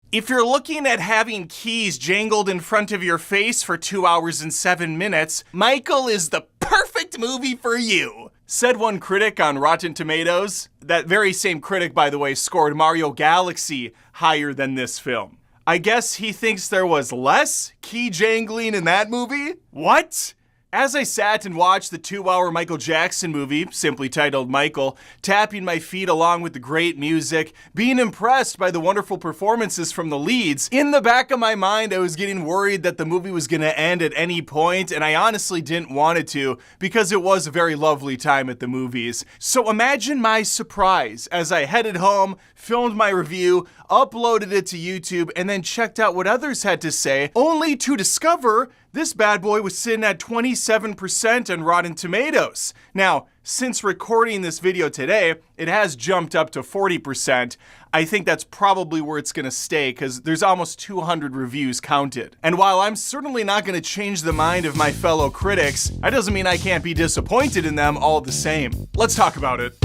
If you're looking at having keys jangled in front of your face for 2 hours and 7 minutes, Michael is the perfect movie for you, said one critic on Rotten Tomatoes. That very same critic, by the way, scored Mario Galaxy higher than this film. I guess he thinks there was less key jangling in that movie? What? As I sat and watched the 2-hour Michael Jackson movie, simply titled Michael, tapping my feet along with the great music, being impressed by the wonderful performances from the leads, in the back of my mind I was getting worried that the movie was going to end at any point, and I honestly didn't want it to, because it was a very lovely time at the movies. So imagine my surprise as I headed home, filmed my review, uploaded it to YouTube, and then checked out what others had to say, only to discover this bad boy was sitting at 27% on Rotten Tomatoes. Now, since recording this video today, it has jumped up to 40%. I think that's probably where it's gonna stay because there's almost 200 reviews counted. And while I'm certainly not gonna change the mind of my fellow critics, that doesn't mean I can't be disappointed in them all the same. Let's talk about it.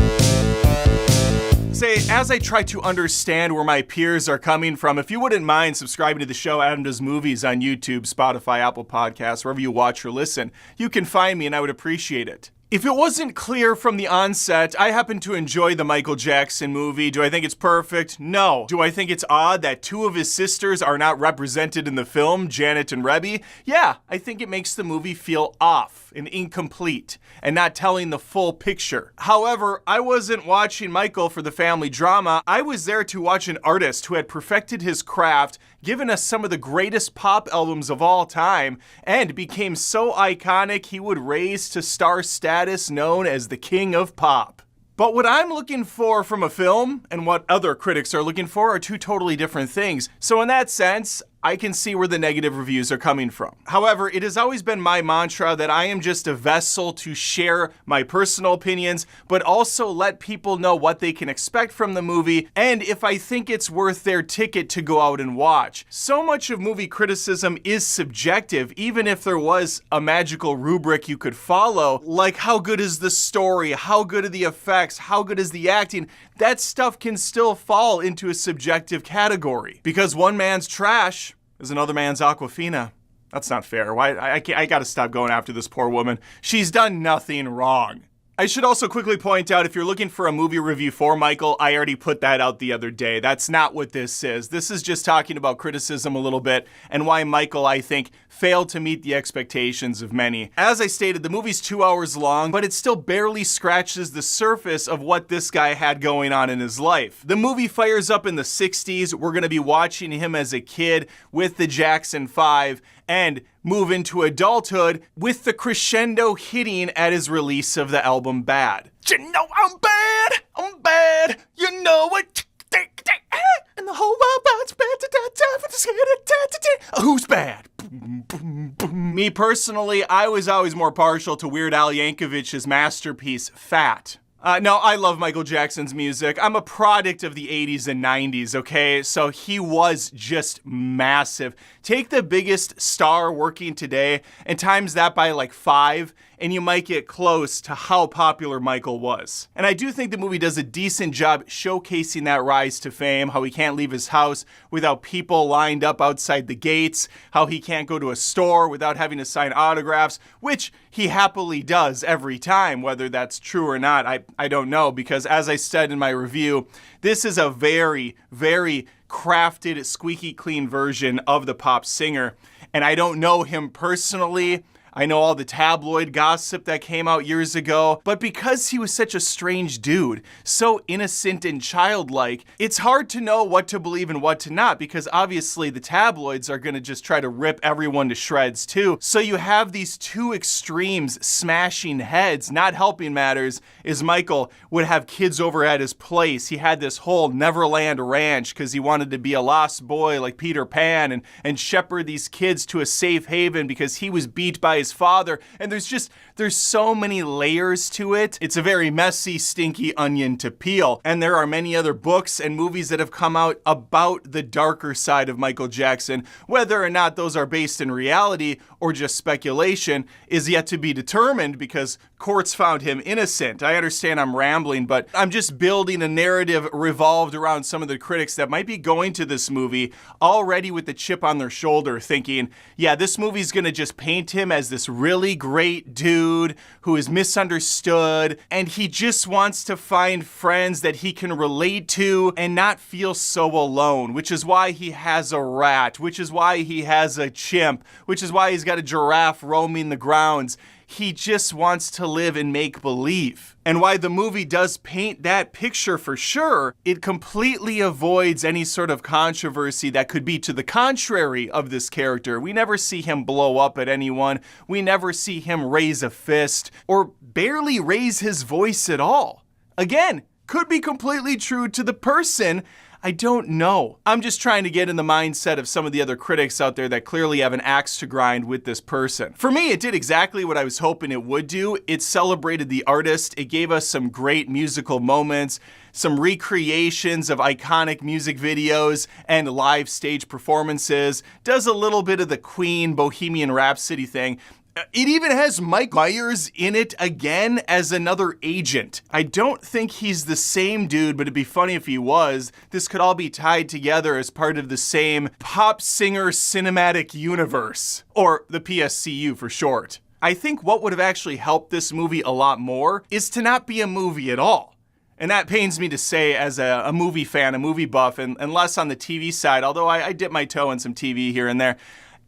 Say, as I try to understand where my peers are coming from, if you wouldn't mind subscribing to the show Adam Does Movies on YouTube, Spotify, Apple Podcasts, wherever you watch or listen, you can find me and I would appreciate it. If it wasn't clear from the onset, I happen to enjoy the Michael Jackson movie. Do I think it's perfect? No. Do I think it's odd that two of his sisters are not represented in the film, Janet and Rebby? Yeah, I think it makes the movie feel off and incomplete and not telling the full picture. However, I wasn't watching Michael for the family drama. I was there to watch an artist who had perfected his craft, given us some of the greatest pop albums of all time, and became so iconic he would raise to star status known as the King of Pop. But what I'm looking for from a film and what other critics are looking for are two totally different things. So in that sense, I can see where the negative reviews are coming from. However, it has always been my mantra that I am just a vessel to share my personal opinions, but also let people know what they can expect from the movie and if I think it's worth their ticket to go out and watch. So much of movie criticism is subjective, even if there was a magical rubric you could follow, like how good is the story, how good are the effects, how good is the acting. That stuff can still fall into a subjective category. Because one man's trash is another man's Aquafina. That's not fair. Why? I gotta stop going after this poor woman. She's done nothing wrong. I should also quickly point out, if you're looking for a movie review for Michael, I already put that out the other day. That's not what this is. This is just talking about criticism a little bit and why Michael, I think, failed to meet the expectations of many. As I stated, the movie's 2 hours long, but it still barely scratches the surface of what this guy had going on in his life. The movie fires up in the 60s. We're gonna be watching him as a kid with the Jackson 5 and move into adulthood with the crescendo hitting at his release of the album Bad. You know I'm bad, you know it. And the whole world's bad. Who's bad? Me personally, I was always more partial to Weird Al Yankovic's masterpiece, Fat. No, I love Michael Jackson's music. I'm a product of the 80s and 90s, okay? So he was just massive. Take the biggest star working today and times that by like 5, and you might get close to how popular Michael was. And I do think the movie does a decent job showcasing that rise to fame, how he can't leave his house without people lined up outside the gates, how he can't go to a store without having to sign autographs, which he happily does every time. Whether that's true or not, I don't know, because as I said in my review, this is a very, very crafted, squeaky clean version of the pop singer. And I don't know him personally. I know all the tabloid gossip that came out years ago, but because he was such a strange dude, so innocent and childlike, it's hard to know what to believe and what to not, because obviously the tabloids are gonna just try to rip everyone to shreds too. So you have these two extremes smashing heads. Not helping matters is Michael would have kids over at his place. He had this whole Neverland ranch because he wanted to be a lost boy like Peter Pan and shepherd these kids to a safe haven because he was beat by his father. And there's so many layers to it. It's a very messy, stinky onion to peel. And there are many other books and movies that have come out about the darker side of Michael Jackson. Whether or not those are based in reality or just speculation is yet to be determined because courts found him innocent. I understand I'm rambling, but I'm just building a narrative revolved around some of the critics that might be going to this movie already with the chip on their shoulder thinking, yeah, this movie's gonna just paint him as this really great dude who is misunderstood and he just wants to find friends that he can relate to and not feel so alone, which is why he has a rat, which is why he has a chimp, which is why he's got a giraffe roaming the grounds. He just wants to live in make-believe. And why the movie does paint that picture for sure, it completely avoids any sort of controversy that could be to the contrary of this character. We never see him blow up at anyone. We never see him raise a fist or barely raise his voice at all. Again, could be completely true to the person. I don't know. I'm just trying to get in the mindset of some of the other critics out there that clearly have an axe to grind with this person. For me, it did exactly what I was hoping it would do. It celebrated the artist. It gave us some great musical moments, some recreations of iconic music videos and live stage performances, does a little bit of the Queen Bohemian Rhapsody thing. It even has Mike Myers in it again as another agent. I don't think he's the same dude, but it'd be funny if he was. This could all be tied together as part of the same pop singer cinematic universe, or the PSCU for short. I think what would have actually helped this movie a lot more is to not be a movie at all. And that pains me to say as a movie fan, a movie buff, and less on the TV side, although I dip my toe in some TV here and there.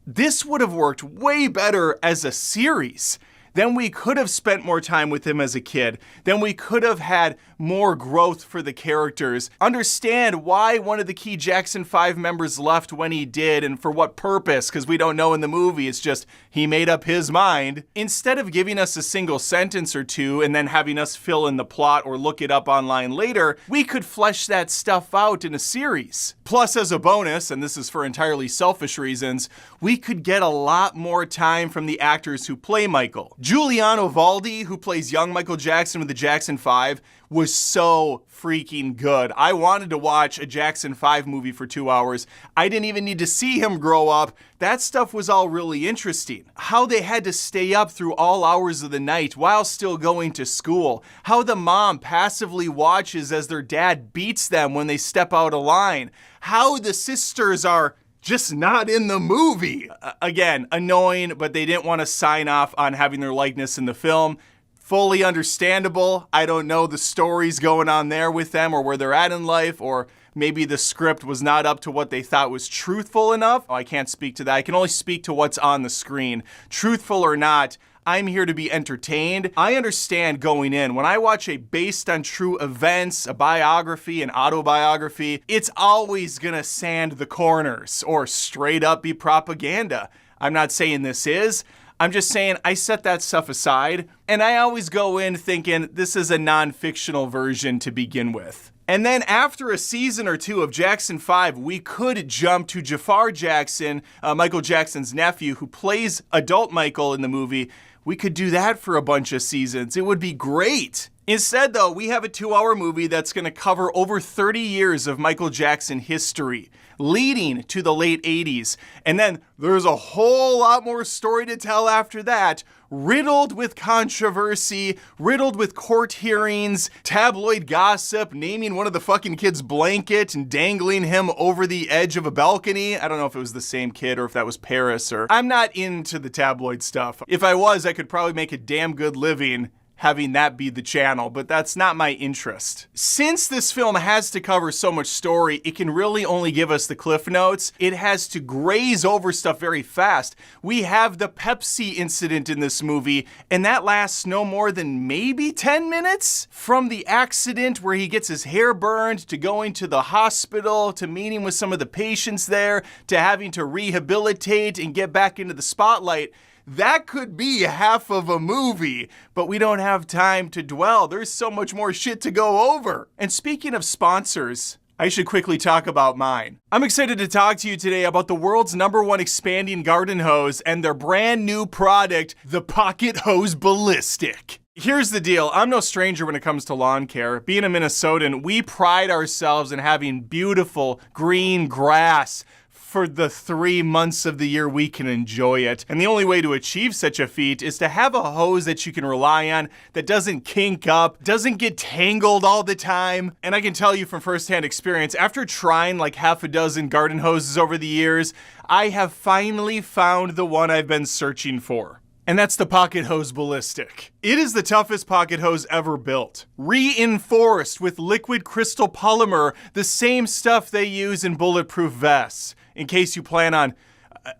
This would have worked way better as a series. Then we could have spent more time with him as a kid. Then we could have had more growth for the characters. Understand why one of the key Jackson 5 members left when he did and for what purpose, because we don't know in the movie. It's just he made up his mind. Instead of giving us a single sentence or two and then having us fill in the plot or look it up online later, we could flesh that stuff out in a series. Plus, as a bonus, and this is for entirely selfish reasons, we could get a lot more time from the actors who play Michael. Giuliano Valdi, who plays young Michael Jackson with the Jackson 5, was so freaking good. I wanted to watch a Jackson 5 movie for 2 hours. I didn't even need to see him grow up. That stuff was all really interesting. How they had to stay up through all hours of the night while still going to school. How the mom passively watches as their dad beats them when they step out of line. How the sisters are just not in the movie. Again, annoying, but they didn't want to sign off on having their likeness in the film. Fully understandable. I don't know the stories going on there with them or where they're at in life, or maybe the script was not up to what they thought was truthful enough. I can't speak to that. I can only speak to what's on the screen. Truthful or not, I'm here to be entertained. I understand going in, when I watch a based on true events, a biography, an autobiography, it's always gonna sand the corners or straight up be propaganda. I'm not saying this is. I'm just saying I set that stuff aside, and I always go in thinking this is a non-fictional version to begin with. And then after a season or two of Jackson 5, we could jump to Jafar Jackson, Michael Jackson's nephew, who plays adult Michael in the movie. We could do that for a bunch of seasons. It would be great. Instead, though, we have a 2-hour movie that's going to cover over 30 years of Michael Jackson history, leading to the late 80s. And then there's a whole lot more story to tell after that, riddled with controversy, riddled with court hearings, tabloid gossip, naming one of the fucking kids Blanket and dangling him over the edge of a balcony. I don't know if it was the same kid or if that was Paris, or I'm not into the tabloid stuff. If I was, I could probably make a damn good living having that be the channel, but that's not my interest. Since this film has to cover so much story, it can really only give us the cliff notes. It has to graze over stuff very fast. We have the Pepsi incident in this movie, and that lasts no more than maybe 10 minutes? From the accident where he gets his hair burned, to going to the hospital, to meeting with some of the patients there, to having to rehabilitate and get back into the spotlight. That could be half of a movie, but we don't have time to dwell. There's so much more shit to go over. And speaking of sponsors, I should quickly talk about mine. I'm excited to talk to you today about the world's #1 expanding garden hose and their brand new product, the Pocket Hose Ballistic. Here's the deal. I'm no stranger when it comes to lawn care. Being a Minnesotan, we pride ourselves in having beautiful green grass for the 3 months of the year we can enjoy it. And the only way to achieve such a feat is to have a hose that you can rely on, that doesn't kink up, doesn't get tangled all the time. And I can tell you from firsthand experience, after trying like half a dozen garden hoses over the years, I have finally found the one I've been searching for. And that's the Pocket Hose Ballistic. It is the toughest pocket hose ever built. Reinforced with liquid crystal polymer, the same stuff they use in bulletproof vests. In case you plan on,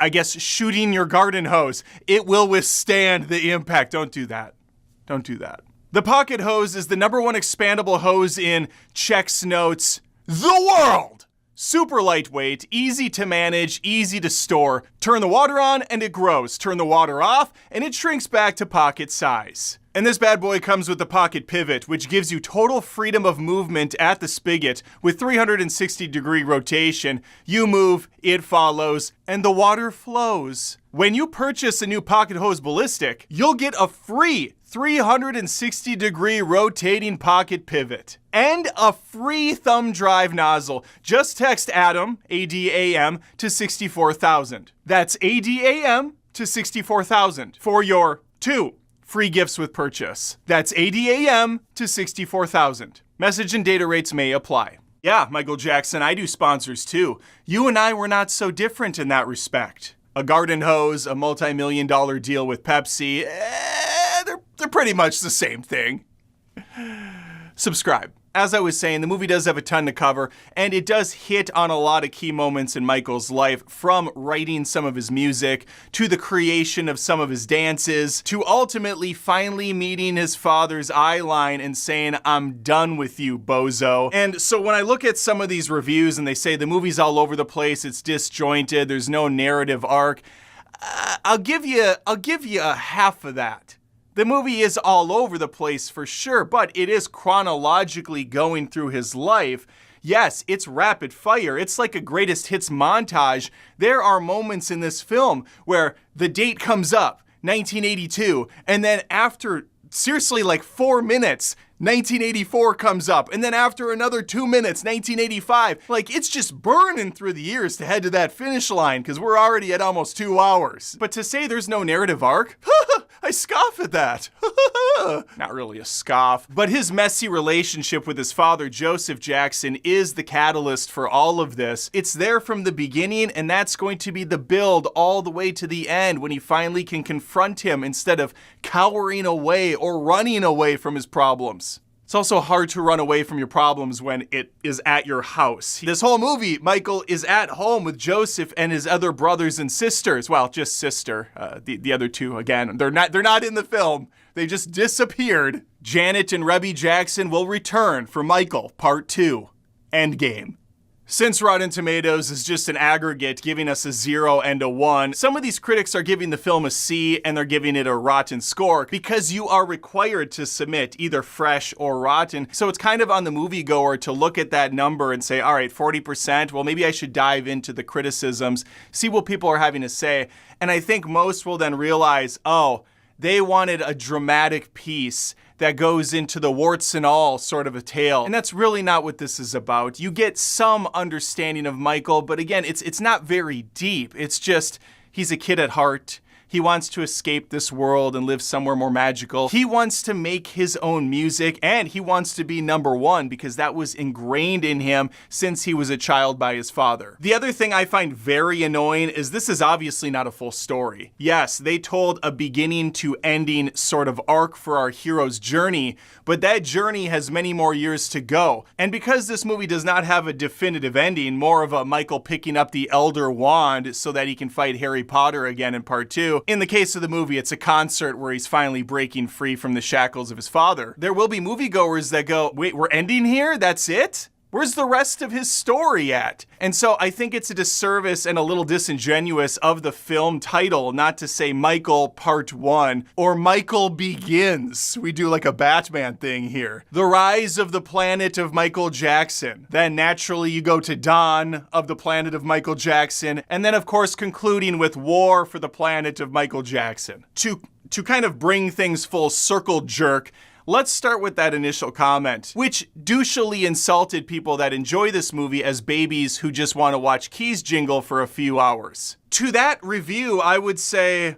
I guess, shooting your garden hose, it will withstand the impact. Don't do that. Don't do that. The Pocket Hose is the #1 expandable hose in Chex Notes, the world. Super lightweight, easy to manage, easy to store. Turn the water on and it grows. Turn the water off and it shrinks back to pocket size. And this bad boy comes with the pocket pivot, which gives you total freedom of movement at the spigot with 360-degree rotation. You move, it follows, and the water flows. When you purchase a new Pocket Hose Ballistic, you'll get a free 360-degree rotating pocket pivot and a free thumb drive nozzle. Just text ADAM, A-D-A-M, to 64,000. That's A-D-A-M to 64,000 for your 2 free gifts with purchase. That's ADAM to 64,000. Message and data rates may apply. Yeah, Michael Jackson, I do sponsors too. You and I were not so different in that respect. A garden hose, a multi-million-dollar deal with Pepsi, they're pretty much the same thing. Subscribe. As I was saying, the movie does have a ton to cover, and it does hit on a lot of key moments in Michael's life, from writing some of his music, to the creation of some of his dances, to ultimately finally meeting his father's eye line and saying, "I'm done with you, bozo." And so when I look at some of these reviews and they say the movie's all over the place, it's disjointed, there's no narrative arc, I'll give you a half of that. The movie is all over the place for sure, but it is chronologically going through his life. Yes, it's rapid fire. It's like a greatest hits montage. There are moments in this film where the date comes up, 1982, and then after seriously like 4 minutes, 1984 comes up, and then after another 2 minutes, 1985. Like, it's just burning through the years to head to that finish line, because we're already at almost 2 hours. But to say there's no narrative arc, I scoff at that. Not really a scoff, but his messy relationship with his father, Joseph Jackson, is the catalyst for all of this. It's there from the beginning, and that's going to be the build all the way to the end when he finally can confront him instead of cowering away or running away from his problems. It's also hard to run away from your problems when it is at your house. This whole movie, Michael is at home with Joseph and his other brothers and sisters. Well, just sister. The other two, again, they're not in the film. They just disappeared. Janet and Rebby Jackson will return for Michael, Part 2, Endgame. Since Rotten Tomatoes is just an aggregate giving us a 0 and a 1, some of these critics are giving the film a C and they're giving it a rotten score because you are required to submit either fresh or rotten. So it's kind of on the moviegoer to look at that number and say, all right, 40%, well, maybe I should dive into the criticisms, see what people are having to say. And I think most will then realize, oh, they wanted a dramatic piece that goes into the warts and all sort of a tale. And that's really not what this is about. You get some understanding of Michael, but again, it's not very deep. It's just, he's a kid at heart. He wants to escape this world and live somewhere more magical. He wants to make his own music, and he wants to be #1 because that was ingrained in him since he was a child by his father. The other thing I find very annoying is this is obviously not a full story. Yes, they told a beginning to ending sort of arc for our hero's journey, but that journey has many more years to go. And because this movie does not have a definitive ending, more of a Michael picking up the Elder Wand so that he can fight Harry Potter again in Part 2, in the case of the movie, it's a concert where he's finally breaking free from the shackles of his father. There will be moviegoers that go, wait, we're ending here? That's it? Where's the rest of his story at? And so I think it's a disservice and a little disingenuous of the film title not to say Michael Part 1 or Michael Begins. We do like a Batman thing here. The Rise of the Planet of Michael Jackson. Then naturally you go to Dawn of the Planet of Michael Jackson. And then of course concluding with War for the Planet of Michael Jackson. To kind of bring things full circle, jerk, let's start with that initial comment, which douchily insulted people that enjoy this movie as babies who just want to watch Keys jingle for a few hours. To that review, I would say,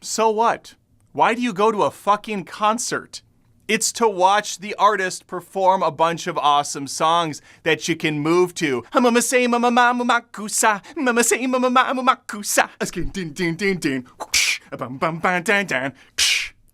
so what? Why do you go to a fucking concert? It's to watch the artist perform a bunch of awesome songs that you can move to. Mama say mama mama makusa, mama say mama mama makusa. Din din din din. Bum bum bum dan dan.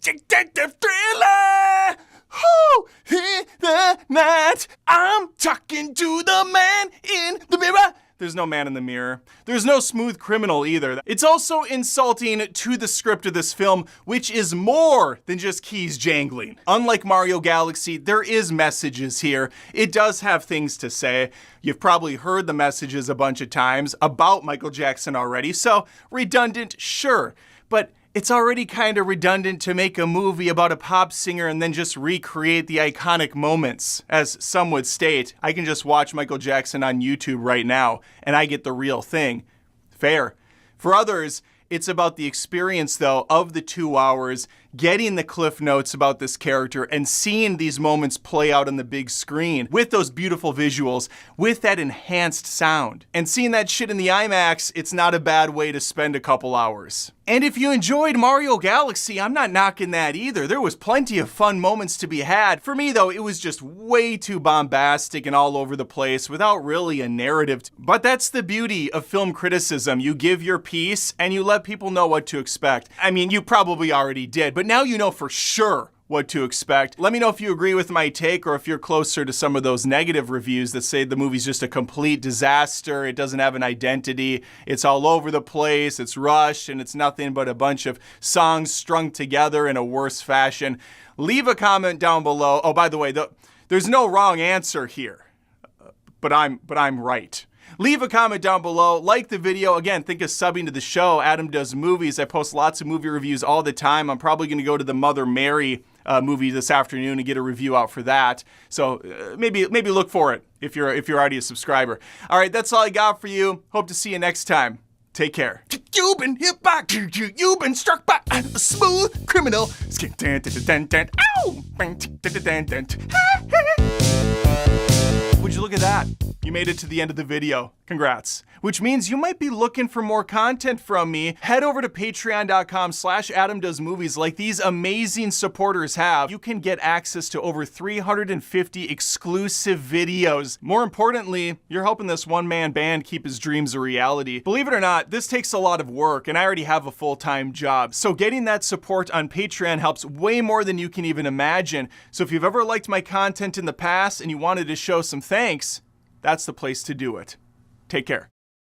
Detective thriller. Who hit the night? I'm talking to the man in the mirror. There's no man in the mirror. There's no Smooth Criminal either. It's also insulting to the script of this film, which is more than just keys jangling. Unlike Mario Galaxy, there is messages here. It does have things to say. You've probably heard the messages a bunch of times about Michael Jackson already, so redundant, sure. But it's already kind of redundant to make a movie about a pop singer and then just recreate the iconic moments. As some would state, I can just watch Michael Jackson on YouTube right now and I get the real thing. Fair. For others, it's about the experience, though, of the 2 hours, getting the cliff notes about this character and seeing these moments play out on the big screen with those beautiful visuals, with that enhanced sound. And seeing that shit in the IMAX, it's not a bad way to spend a couple hours. And if you enjoyed Mario Galaxy, I'm not knocking that either. There was plenty of fun moments to be had. For me, though, it was just way too bombastic and all over the place without really a narrative. But that's the beauty of film criticism. You give your piece and you let people know what to expect. I mean, you probably already did, but now you know for sure what to expect. Let me know if you agree with my take or if you're closer to some of those negative reviews that say the movie's just a complete disaster, it doesn't have an identity, it's all over the place, it's rushed, and it's nothing but a bunch of songs strung together in a worse fashion. Leave a comment down below. Oh, by the way, there's no wrong answer here, but I'm right. Leave a comment down below, like the video. Again, think of subbing to the show, Adam Does Movies. I post lots of movie reviews all the time. I'm probably gonna go to the Mother Mary movie this afternoon and get a review out for that. So maybe look for it if you're already a subscriber. All right, that's all I got for you. Hope to see you next time. Take care. You've been hit by, you've been struck by a smooth criminal. Ow! Would you look at that? You made it to the end of the video. Congrats. Which means you might be looking for more content from me. Head over to patreon.com/AdamDoesMovies like these amazing supporters have. You can get access to over 350 exclusive videos. More importantly, you're helping this one-man band keep his dreams a reality. Believe it or not, this takes a lot of work and I already have a full-time job. So getting that support on Patreon helps way more than you can even imagine. So if you've ever liked my content in the past and you wanted to show some thanks, that's the place to do it. Take care.